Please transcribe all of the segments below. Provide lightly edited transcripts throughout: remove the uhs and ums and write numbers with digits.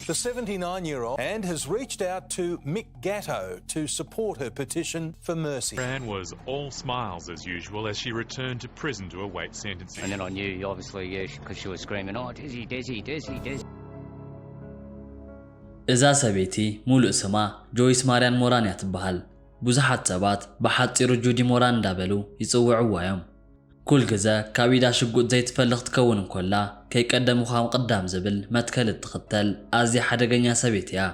the 79-year-old and has reached out to Mick Gatto to support her petition for mercy. Fran was all smiles as usual as she returned to prison to await sentencing. And then I knew, obviously, because she was screaming, "Oh, Dizzy, Dizzy, Dizzy, Dizzy." እዛ ሰበይቲ ሙሉእ ስማ ጆይስ ማርያን ሞራን እያ ትበሃል። ብዙሓት ሰባት ብሓፂሩ ጁዲ ሞራን እንዳበሉ ይጽውዕዋ እዮም። ኩል ግዜ ካብ ኢዳ ሽጉጥ ዘይትፈልኽ ትከውን እንኮላ ከይቀደምኻ ቅዳም ዝብል መትከል እትኽተል ኣዝያ ሓደገኛ ሰበይቲ እያ።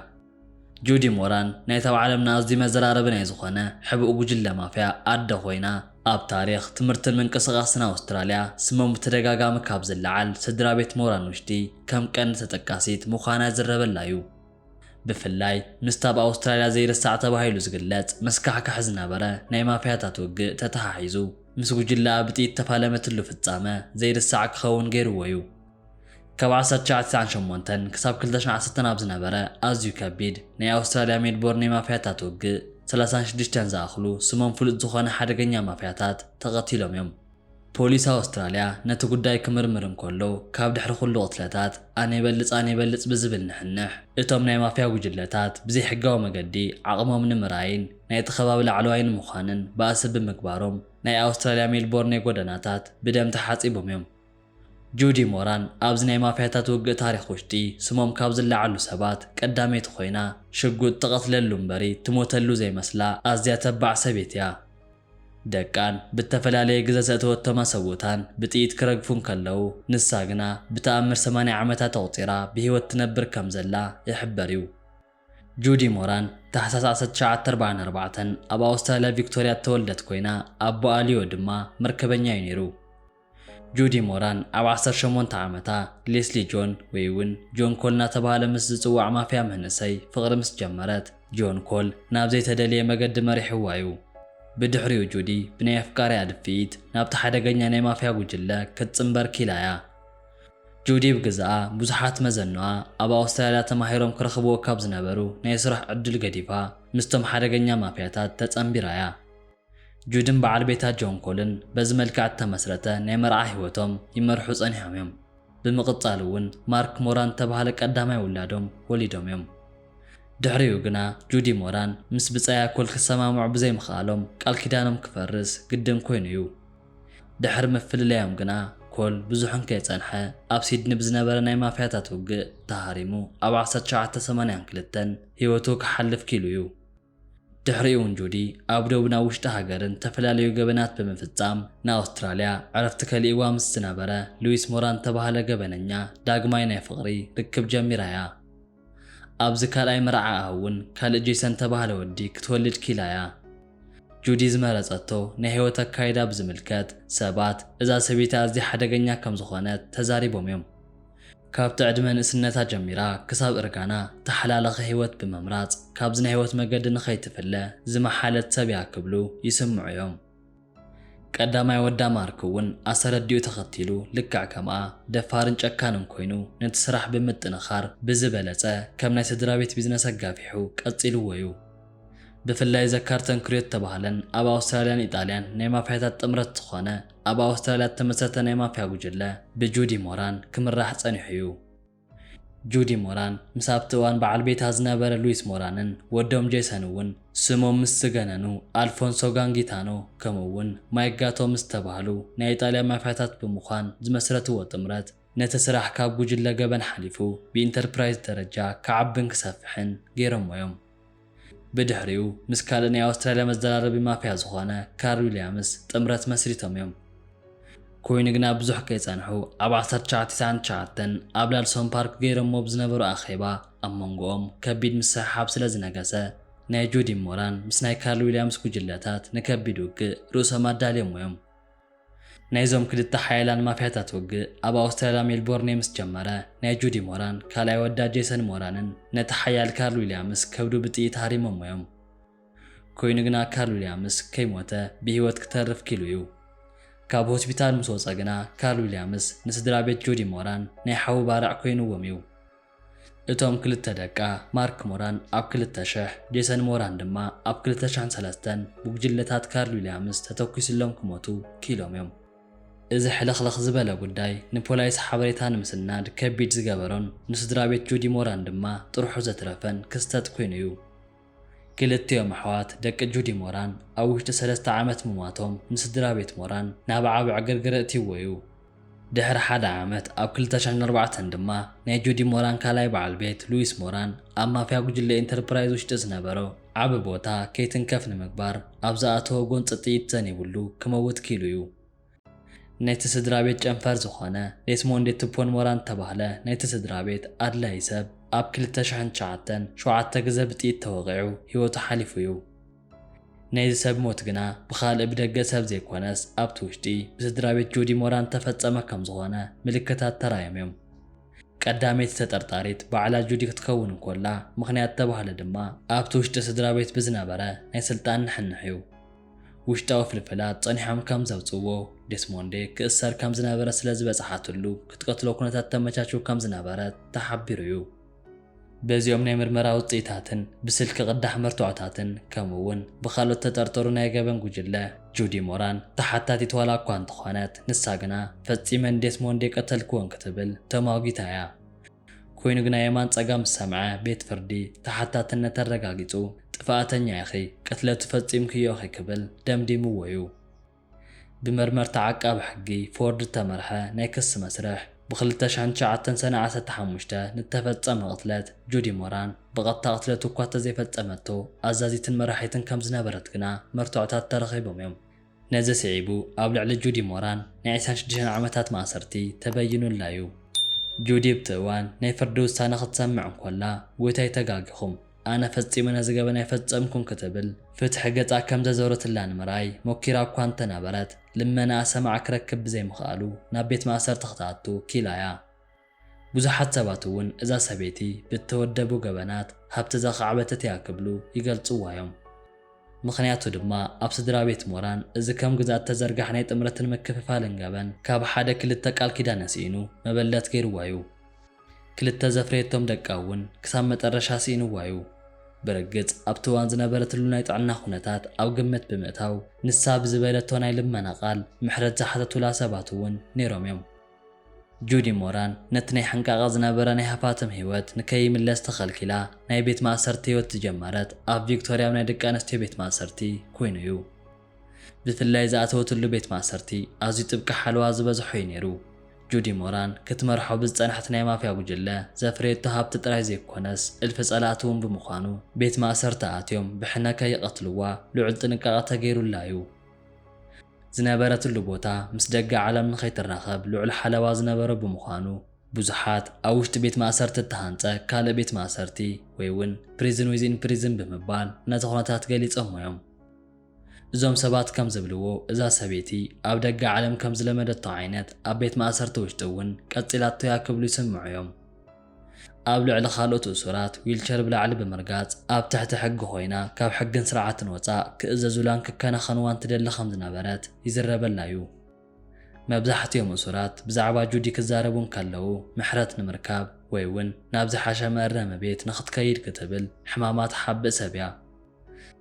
ጁዲ ሞራን ናይ ተባዕለምና ኣዝዩ መዘራረቢ ናይ ዝኾነ ሕቡእ ጉጅለ ማፍያ ኣደ ኮይና ኣብ ታሪኽ ትምህርትን ምንቅስቓስን ኣውስትራልያ ስሞም ብተደጋጋሚ ካብ ዝለዓል ስድራ ቤት ሞራን ውሽጢ ከም ቀንዲ ተጠቃሲት ምዃና ዝረበላ እዩ። ብፍላይ ምስታ ብኣውስትራልያ ዘይርሳዕ ተባሂሉ ዝግለጽ መስካሕካሕ ዝነበረ ናይ ማፍያታት ውግእ ተተሓሒዙ ምስ ጉጅለ ብጥይት ተፋለመትሉ ፍጻመ ዘይርሳዕ ክኸውን ገይርዎ እዩ። ካብ 1998 ክሳብ 2010 ኣብ ዝነበረ ኣዝዩ ከቢድ ናይ ኣውስትራልያ ሜልቦርን ናይ ማፍያታት ውግእ 36 ዝኣኽሉ ስሞም ፍሉጥ ዝኾነ ሓደገኛ ማፍያታት ተቐቲሎም እዮም። ፖሊስ ኣውስትራልያ ነቲ ጉዳይ ክምርምር እንከሎ ካብ ድሕሪ ኩሉ ቅትለታት ኣነ ይበልጽ ብዝብል ንሕንሕ እቶም ናይ ማፍያ ጉጅለታት ብዘይ ሕጋዊ መገዲ ዓቕሞም ንምርኣይን ናይ ተኸባቢ ላዕለዋይን ምዃንን ባእሲ ብምግባሮም ናይ ኣውስትራልያ ሜልቦርን ናይ ጎደናታት ብደም ተሓጺቦም እዮም። ጁዲ ሞራን ኣብዚ ናይ ማፍያታት ውግእ ታሪኽ ውሽጢ ስሞም ካብ ዝለዓሉ ሰባት ቀዳመይቲ ኮይና ሽጉጥ ተቐትለሉ እምበሪ ትሞተሉ ዘይመስላ ኣዝያ ተባዕ ሰበይቲ እያ። ደቃን ብተፈላለየ ግዜ ዘእተወተማ ሰውታን ብጥይት ክረግፉን ከለው ንሳ ግና ብተኣምር 80 ዓመታት ተቑፂራ ብሂወት ትነብር ከም ዘላ ይሕበር እዩ። ጁዲ ሞራን ታሕሳስ 1944 ኣብ ኣውስትራልያ ቪክቶሪያ ተወልደት ኮይና ኣቦኣ ሊዮ ድማ መርከበኛ እዩ ነይሩ። ጁዲ ሞራን ኣብ 18 ዓመታ ሌስሊ ጆን ወይ እውን ጆን ኮል እናተባሃለ ምስ ዝጽዋዕ ማፍያ ምህንሰይ ፍቕሪ ምስ ጀመረት ጆን ኮል ናብ ዘይተደልየ መገዲ መሪሕዋ እዩ። ብድሕሪኡ ጁዲ ብናይ ኣፍቃርያ ድፊት ናብቲ ሓደገኛ ናይ ማፍያ ጉጅለ ክትጽምበር ኪላ እያ። ጁዲ ብግዛኣ ብዙሓት መዘንዋ ኣብ ኣውስትራልያ ተማሂሮም ክረኽብዎ ካብ ዝነበሩ ናይ ስራሕ ዕድል ገዲፋ ምስቶም ሓደገኛ ማፍያታት ተጸምቢራ እያ። ጁድን በዓል ቤታ ጆን ኮልን በዚ መልክዕ ተመስረተ ናይ መርዓ ህይወቶም ይመርሑ ጸኒሖም እዮም። ብምቕጻል እውን ማርክ ሞራን ተባሃለ ቀዳማይ ውላዶም ወሊዶም እዮም። ድሕሪኡ ግና ጁዲ ሞራን ምስ ብጻያ ኮል ክሰማምዑ ብዘይ ምኽኣሎም ቃል ኪዳኖም ክፈርስ ግድን ኮይኑ እዩ። ድሕሪ ምፍልላዮም ግና ኮል ብዙሕን ከይጸንሐ ኣብ ሲድኒ ብዝነበረ ናይ ማፍያታት ውግእ ተሃሪሙ ኣብ 1982 ህይወቱ ክሓልፍ ኪሉ እዩ። ድሕሪኡን ጁዲ ኣብ ደቡብና ውሽጢ ሃገርን ተፈላለዩ ገበናት ብምፍጻም ንኣውስትራልያ ዕረፍቲ ከልኢዋ ምስ ዝነበረ ሉዊስ ሞራን ተባሃለ ገበነኛ ዳግማይ ናይ ፍቕሪ ርክብ ጀሚራ እያ። ኣብዚ ካልኣይ መርዓኣ እውን ካልእ ጄሰን ተባሃለ ወዲ ክትወልድ ኪላ እያ። ጁዲ ዝመረጸቶ ናይ ህይወት ኣካይዳ ብዝምልከት ሰባት እዛ ሰበይቲ ኣዝያ ሓደገኛ ከም ዝኾነት ተዛሪቦም እዮም። ካብቲ ዕድመ ንእስነታ ጀሚራ ክሳብ እርጋና ተሓላለኸ ህይወት ብምምራጽ ካብዚ ናይ ህይወት መገዲ ንኸይትፍለ ዝመሓለት ሰብ እያ ክብሉ ይስምዑ እዮም። ቀዳማይ ወዳ ማርክ እውን ኣሰረዲኡ ተኸቲሉ ልክዕ ከምኣ ደፋርን ጨካንን ኮይኑ ነቲ ስራሕ ብምጥንኻር ብዝበለጸ ከም ናይ ስድራ ቤት ቢዝነስ ኣጋፊሑ ቀጺልዎ እዩ። ብፍላይ ዘካርተን ክሪዮት ተባሃለን ኣብ ኣውስትራልያን ኢጣልያን ናይ ማፍያታት ጥምረት ዝኾነ ኣብ ኣውስትራልያ ተመሰረተ ናይ ማፍያ ጉጅለ ብጁዲ ሞራን ክምራሕ ጸኒሑ እዩ። ጁዲ ሞራን ምስ ኣብቲ እዋን በዓል ቤታ ዝነበረ ሉዊስ ሞራንን ወዶም ጄሰን እውን ስሞም ምስ ዝገነኑ ኣልፎንሶ ጋንጊታኖ ከምኡውን ማይክ ጋቶ ምስ ተባሃሉ ናይ ኢጣልያ ማፍያታት ብምዃን ዝመስረትዎ ጥምረት ነቲ ስራሕ ካብ ጉጅለ ገበን ሓሊፉ ብኢንተርፕራይዝ ደረጃ ክዓብን ክሰፍሕን ገይሮሞ እዮም። ብድሕሪኡ ምስ ካልእ ናይ ኣውስትራልያ መዘራረቢ ማፍያ ዝኾነ ካርል ዊልያምስ ጥምረት መስሪቶም እዮም። ኮይኑ ግና ብዙሕ ከይጸንሑ ኣብ 1999 ኣብ ላልሶን ፓርክ ገይሮሞ ብዝነበሩ ኣኼባ ኣብ መንጎኦም ከቢድ ምስሕሓብ ስለ ዝነገሰ ናይ ጁዲ ሞራን ምስ ናይ ካርል ዊልያምስ ጉጅለታት ንከቢድ ውግእ ርእሶም ኣዳልዮም እዮም። ናይዞም ክልተ ሓያላን ማፍያታት ውግእ ኣብ ኣውስትራልያ ሜልቦርን ምስ ጀመረ ናይ ጁዲ ሞራን ካልኣይ ወዳ ጄሰን ሞራንን ነቲ ሓያል ካርል ዊልያምስ ከብዱ ብጥይት ሃሪሞም እዮም። ኮይኑ ግና ካርል ዊልያምስ ከይሞተ ብሂወት ክተርፍ ኪሉ እዩ። ካብ ሆስፒታል ምስ ወፀ ግና ካርል ዊልያምስ ንስድራ ቤት ጁዲ ሞራን ናይ ሓዊ ባርዕ ኮይኑዎም እዩ። እቶም ክልተ ደቃ ማርክ ሞራን ኣብ 2000 ጄሰን ሞራን ድማ ኣብ 2003 ብጉጅለታት ካርል ዊልያምስ ተተኪሱሎም ክሞቱ ኪሎም እዮም። እዚ ሕለኽለኽ ዝበለ ጉዳይ ንፖላይስ ሓበሬታ ንምስናድ ከቢድ ዝገበሮን ንስድራ ቤት ጁዲ ሞራን ድማ ጥርሑ ዘትረፈን ክስተት ኮይኑ እዩ። ክልቲኦም ኣሕዋት ደቂ ጁዲ ሞራን ኣብ ውሽጢ 3 ዓመት ምሟቶም ንስድራ ቤት ሞራን ናብ ዓብዕ ግርግር እትይዎ እዩ። ድሕሪ 1 ዓመት ኣብ 2004 ድማ ናይ ጁዲ ሞራን ካልኣይ በዓል ቤት ሉዊስ ሞራን ኣብ ማፍያ ጉጅለ ኢንተርፕራይዝ ውሽጢ ዝነበሮ ዓብ ቦታ ከይትንከፍ ንምግባር ኣብ ዝኣተወ ጎንፂ ጥይት ዘኒብሉ ክመውት ኪሉ እዩ። ናይቲ ስድራ ቤት ጨንፈር ዝኾነ ዴስሞንድ ቱፖን ሞራን ተባህለ ናይቲ ስድራ ቤት ኣድላይ ሰብ ኣብ 2009 7 ግዜ ብጥይት ተወቂዑ ህይወቱ ሓሊፉ እዩ። ናይዚ ሰብ ሞት ግና ብኻልእ ብደገ ሰብ ዘይኮነስ ኣብቲ ውሽጢ ብስድራ ቤት ጁዲ ሞራን ተፈጸመ ከም ዝኾነ ምልክታት ተራእዮም እዮም። ቀዳመይቲ ተጠርጣሪት ባዕላ ጁዲ ክትከውን እንኮላ ምኽንያት ተባህለ ድማ ኣብቲ ውሽጢ ስድራ ቤት ብዝነበረ ናይ ስልጣን ንሕንሕ እዩ። ውሽጣዊ ፍልፍላት ጸኒሖም ከም ዘውፅዎ ዴስሞንድ ክእሰር ከም ዝነበረ ስለ ዝበፅሓትሉ ክትቀትሎ ኩነታት ተመቻችው ከም ዝነበረ ተሓቢሩ እዩ። በዚኦም ናይ ምርመራ ውፅኢታትን ብስልኪ ቅዳሕ መርትዖታትን ከምኡውን ብኻልኦት ተጠርጠሩ ናይ ገበን ጉጅለ ጁዲ ሞራን ተሓታቲት ዋላ እኳ እንተኾነት ንሳ ግና ፈፂመን ዴስሞንድ ቀተልክዎን ክትብል ተማጊታ እያ። ኮይኑ ግና የማን ፀጋም ሰምዐ ቤት ፍርዲ ተሓታትነት ተረጋጊፁ ጥፋኣተኛ ኢኺ ቅትለት ፈፂምክዮ ኢኺ ክብል ደምዲምዎ እዩ። ብመርመርታ ዓቃቢ ሕጊ ፎርድ ተመርሐ ናይ ክስ መስርሕ ብ2009 ሰነ 15 ንተፈጸመ ቅትለት ጁዲ ሞራን ብቐጥታ ቅትለት እኳ ተዘይፈጸመቶ ኣዛዚትን መራሒትን ከም ዝነበረት ግና መርትዖታት ተረኺቦም እዮም። ነዚ ስዒቡ ኣብ ልዕሊ ጁዲ ሞራን ናይ 26 ዓመታት ማእሰርቲ ተበይኑላ እዩ። ጁዲ ብቲ እዋን ናይ ፍርዲ ውሳነ ክትሰምዕ እንኮላ ጎይታይ ተጋጊኹም ኣነ ፈፂመ ነዚ ገበና ይፈጸምኩም ክትብል ፍትሒ ገጻ ከም ዘዘውረትላ ንምርኣይ ሞኪራ እኳ እንተነበረት ልመና ሰማዕ ክረክብ ብዘይምኽኣሉ ናብ ቤት ማእሰርቲ ክትኣቱ ኪላ እያ። ብዙሓት ሰባት እውን እዛ ሰበይቲ ብተወደቡ ገበናት ሃብቲ ዘኸዕበተት እያ ክብሉ ይገልጽዋ እዮም። ምኽንያቱ ድማ ኣብ ስድራ ቤት ሞራን እዚ ከም ግዛት ተዘርጋሕ ናይ ጥምረትን ምክፍፋልን ገበን ካብ 1-2 ቃል ኪዳን ነሲኢኑ መበለት ገይርዋ እዩ። 2 ዘፍሬቶም ደቃ እውን ክሳብ መጨረሻ ሲኢንዋ እዩ። برجت أبتوان زنبرت لنا يطعنا خناتات أو قمت بمئتاو نساب زبالتون أي لما قال محرد زحتة لا سباتون نيروم يوم جودي موران نتني حنكا غازنا براني هفاتم هيوت نكي من لاستخل كلا ناي بيت ماسرتي وتجمرت أب فيكتوريا من دكانستي بيت ماسرتي كوينيو بفلاي زاتوت اللو بيت ماسرتي أزي تبقى حلوة زبزحوي نيرو جودي موران كتمرحو بزتنحتنا ما فيها بجلة زفريت تهاب تترايزي كونس الفصالاتهم بمخانو بيت ماسرتاتيوم بحنا كي يقتلوا لعلتنكا تغيرو اللايو زنابرت اللبوتا مسدقة عالم نخيط الرخب لعل حلوة زنابر بمخانو بزحات أوشت بيت ماسرت التهانتا كالا بيت ماسرتي ويون بريزن ويزين بريزن بمبال نتخونتات قليت أمويوم زوم سبات كم زبلوو إذا سبيتي أو دقة عالم كم زلمد الطعينات أبيت ماسرت وشتون كتلات ياكبلو يسمعيوم أبلو على خالوت وسورات ويلشر بلعل بمرقات أب تحت حق خوينا كاب حق سرعة وطاء كإذا زولان كان خنوان تدل خمز نبرات يزرب اللايو مبزحت يوم وسورات بزعبا جودي كزاربون كاللو محرات نمركاب ويون نابز حاشا مرم بيت نخط كيد كتبل حمامات حب سبيع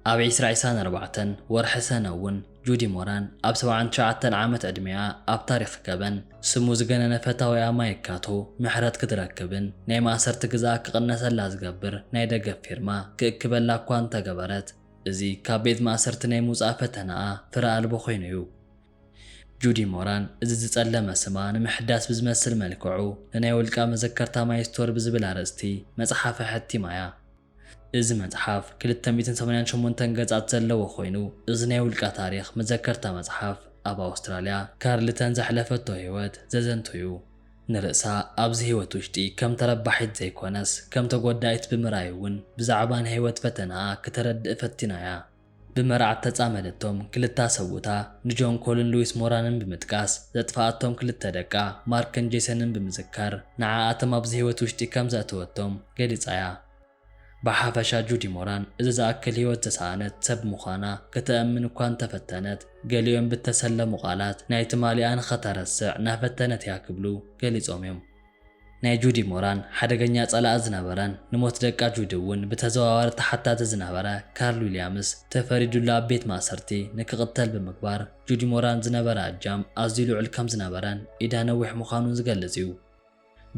أب عيسر عيسان 4 ورح سنوون جودي موران أب 7 عامة أدمية أب تاريخ كبن سمو زغنا نفتاوي أما يكاتو محرات كتركبن ناي ما أسرت قزاك قنسا لازقبر ناي دقف فيرما كأكبل لاكوان تقبرت إزي كابيد ما أسرت ناي موزافتنا فرا ألبو خينيو جودي موران إزي تتألم سما نمحداس بزمسل ملكوعو لناي ولكا مذكرتا ما يستور بزبل عرستي مزحافة حتي مايا إذا متحف كل التميتين 88 تنقزات زلو خوينو إذني ولقا تاريخ متذكرتا متحف أبا أستراليا كارلتان زحلفتو هيوات ززنتويو نرأسا أبز هيوات وشتي كم تربحت زي كونس كم تقودايت بمرايون بزعبان هيوات فتنا كترد فتنايا بمرعت تتعاملتهم كل التاسوتا نجون كولن لويس مورانن بمتكاس زتفاعتهم كل التدقا ماركن جيسنن بمذكر نعااتم أبز هيوات وشتي كم زاتوتهم قلت عيا بحافشا جودي موران إذا زاكل هيوت تسعانت سب مخانا كتأمن كوان تفتنت قاليوم بالتسلم مقالات نايت ماليان خطر السع نافتنت ياكبلو قالي زوميوم ናይ ጁዲ ሞራን ሓደገኛ ጸላእ ዝነበረን ንሞት ደቃ ጁዲ እውን ብተዘዋዋሪ ተሓታተ ዝነበረ ካርል ዊልያምስ ተፈሪዱላ ቤት ማእሰርቲ ንክቕተል ብምግባር ጁዲ ሞራን ዝነበረ ኣጃም ኣዝዩ ልዑል ከም ዝነበረን ኢዳ ነዊሕ ምዃኑን ዝገልጽ እዩ።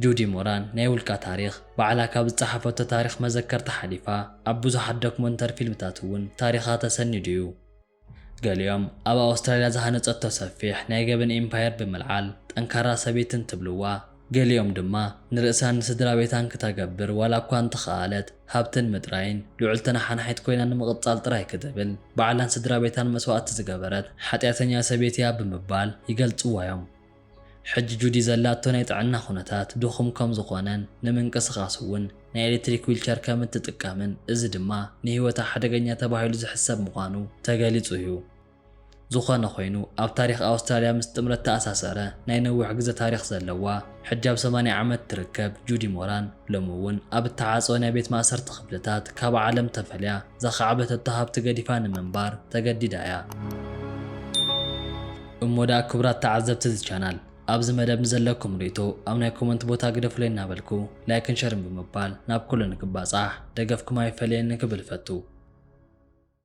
ጁዲ ሞራን ናይ ውልቃ ታሪኽ ባዕላ ካብ ዝጸሓፈቶ ታሪኽ መዘከርታ ሓሊፋ ኣብ ብዙሓት ዶክመንተሪ ፊልምታት እውን ታሪኻ ተሰኒዱ እዩ። ገሊኦም ኣብ ኣውስትራልያ ዝሃነጸቶ ሰፊሕ ናይ ገበን ኤምፓየር ብምልዓል ጠንካራ ሰበይትን ትብልዋ፣ ገሊኦም ድማ ንርእሳን ንስድራ ቤታን ክተገብር ዋላ እኳ እንተኸኣለት ሃብትን ምጥራይን ልዑልተና ሓንሓይት ኮይና ንምቕጻል ጥራይ ክትብል ባዕላን ስድራ ቤታን መስዋዕቲ ዝገበረት ሓጢኣተኛ ሰበይቲ እያ ብምባል ይገልጽዋ እዮም። ሕጂ ጁዲ ዘላቶ ናይ ጥዕና ኩነታት ድኹም ከም ዝኾነን ንምንቅስቓስ እውን ናይ ኤሌክትሪክ ዊልቸር ከም እትጥቀምን እዚ ድማ ንህይወታ ሓደገኛ ተባሂሉ ዝሕሰብ ምዃኑ ተገሊጹ እዩ። ዝኾነ ኮይኑ ኣብ ታሪኽ ኣውስትራልያ ምስ ጥምረት ተኣሳሰረ ናይ ነዊሕ ግዜ ታሪኽ ዘለዋ ሕጂ ኣብ 80 ዓመት ትርከብ ጁዲ ሞራን ሎሚ እውን ኣብ እተዓፀወ ናይ ቤት ማእሰርቲ ክፍልታት ካብ ዓለም ተፈልያ ዘኻዕበተቶ ሃብቲ ገዲፋ ንምንባር ተገዲዳ እያ። እሞዳ ክቡራት ተዓዘብቲ እዚ ቻናል ኣብዚ መደብ ንዘለኩም ርእቶ ኣብ ናይ ኮመንት ቦታ ግደፍሉ እናበልኩ ላይክን ሸርን ብምባል ናብ ኩሉ ንክባጻሕ ደገፍኩም ኣይፈልየኒ ክብል ፈቱ።